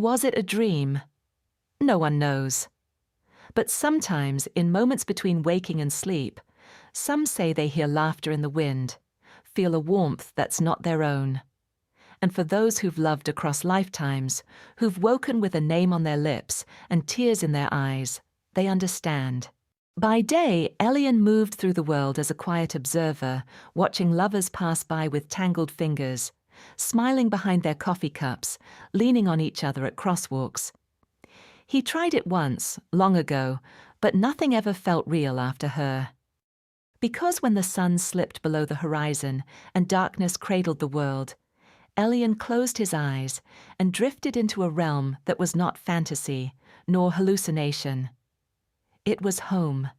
was it a dream? No one knows. But sometimes, in moments between waking and sleep, some say they hear laughter in the wind, feel a warmth that's not their own. And for those who've loved across lifetimes, who've woken with a name on their lips and tears in their eyes, they understand. By day, Elian moved through the world as a quiet observer, watching lovers pass by with tangled fingers, smiling behind their coffee cups, leaning on each other at crosswalks. He tried it once, long ago, but nothing ever felt real after her. Because when the sun slipped below the horizon and darkness cradled the world, Elian closed his eyes and drifted into a realm that was not fantasy, nor hallucination. It was home.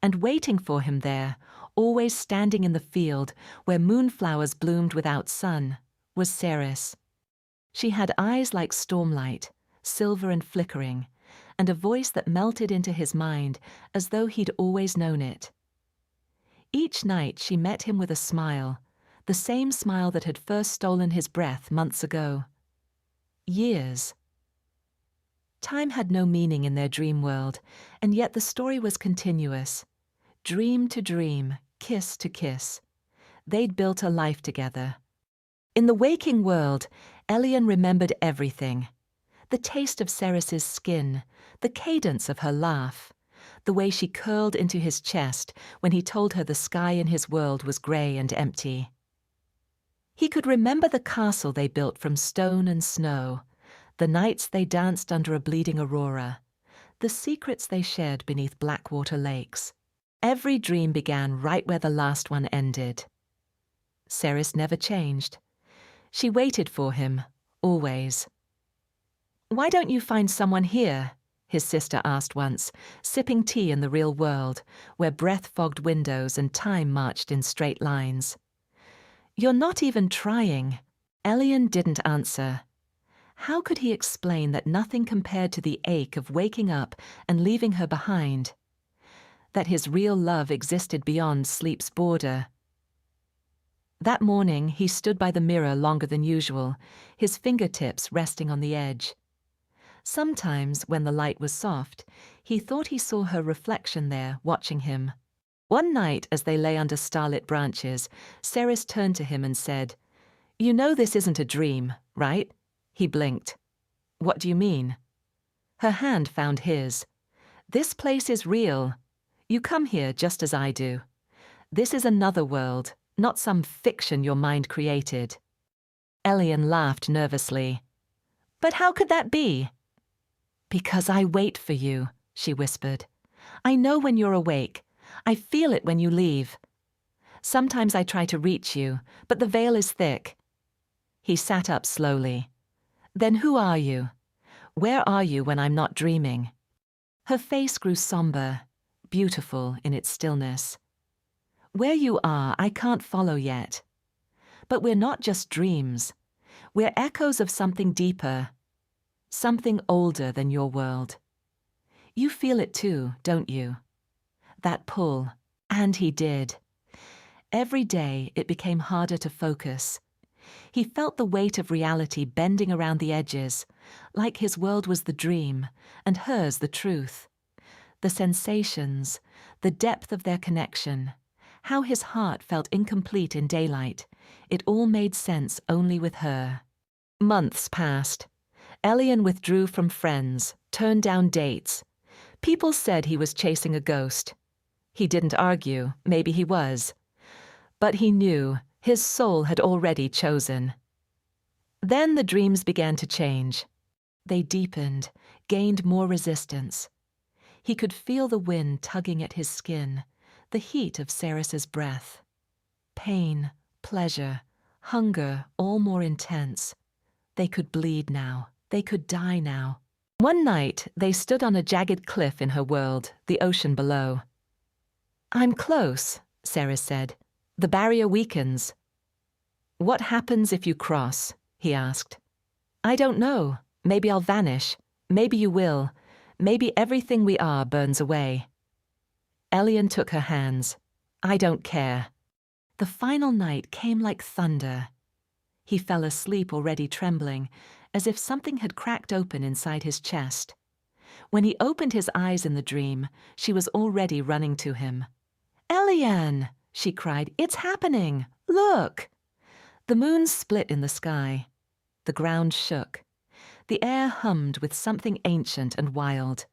And waiting for him there, always standing in the field where moonflowers bloomed without sun, was Ceres. She had eyes like stormlight, silver and flickering, and a voice that melted into his mind as though he'd always known it. Each night she met him with a smile, the same smile that had first stolen his breath months ago. Years. Time had no meaning in their dream world, and yet the story was continuous. Dream to dream, kiss to kiss. They'd built a life together. In the waking world, Elian remembered everything. The taste of Ceres's skin, the cadence of her laugh, the way she curled into his chest when he told her the sky in his world was grey and empty. He could remember the castle they built from stone and snow, the nights they danced under a bleeding aurora, the secrets they shared beneath Blackwater lakes. Every dream began right where the last one ended. Ceres never changed. She waited for him, always. "Why don't you find someone here?" his sister asked once, sipping tea in the real world, where breath-fogged windows and time marched in straight lines. "You're not even trying." Elian didn't answer. How could he explain that nothing compared to the ache of waking up and leaving her behind? That his real love existed beyond sleep's border. That morning he stood by the mirror longer than usual, his fingertips resting on the edge. Sometimes, when the light was soft, he thought he saw her reflection there, watching him. One night, as they lay under starlit branches, Ceres turned to him and said, "You know this isn't a dream, right?" He blinked. "What do you mean?" Her hand found his. "This place is real. You come here just as I do. This is another world, not some fiction your mind created." Elian laughed nervously. "But how could that be?" "Because I wait for you," she whispered. "I know when you're awake. I feel it when you leave. Sometimes I try to reach you, but the veil is thick." He sat up slowly. "Then who are you? Where are you when I'm not dreaming?" Her face grew somber, beautiful in its stillness. "Where you are, I can't follow yet. But we're not just dreams. We're echoes of something deeper, something older than your world. You feel it too, don't you? That pull." And he did. Every day it became harder to focus. He felt the weight of reality bending around the edges, like his world was the dream and hers the truth. The sensations, the depth of their connection, how his heart felt incomplete in daylight, it all made sense only with her. Months passed. Elian withdrew from friends, turned down dates. People said he was chasing a ghost. He didn't argue, maybe he was. But he knew his soul had already chosen. Then the dreams began to change. They deepened, gained more resistance. He could feel the wind tugging at his skin, the heat of Ceres's breath. Pain, pleasure, hunger, all more intense. They could bleed now. They could die now. One night, they stood on a jagged cliff in her world, the ocean below. "I'm close," Ceres said. "The barrier weakens." "What happens if you cross?" he asked. "I don't know. Maybe I'll vanish. Maybe you will. Maybe everything we are burns away." Elian took her hands. "I don't care." The final night came like thunder. He fell asleep already trembling, as if something had cracked open inside his chest. When he opened his eyes in the dream, she was already running to him. "Eliane!" she cried. "It's happening! Look!" The moon split in the sky. The ground shook. The air hummed with something ancient and wild.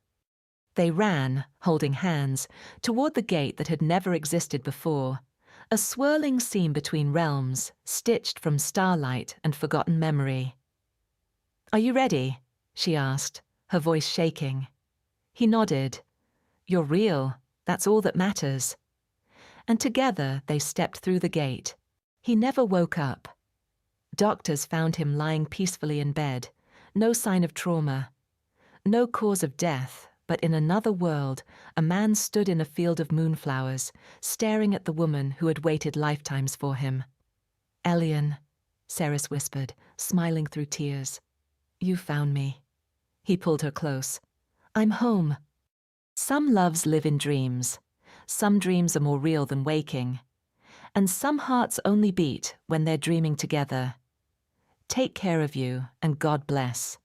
They ran, holding hands, toward the gate that had never existed before, a swirling seam between realms, stitched from starlight and forgotten memory. "Are you ready?" she asked, her voice shaking. He nodded. "You're real. That's all that matters." And together they stepped through the gate. He never woke up. Doctors found him lying peacefully in bed, no sign of trauma, no cause of death, but in another world, a man stood in a field of moonflowers, staring at the woman who had waited lifetimes for him. "Eliane," Ceres whispered, smiling through tears. "You found me." He pulled her close. "I'm home." Some loves live in dreams. Some dreams are more real than waking. And some hearts only beat when they're dreaming together. Take care of you, and God bless.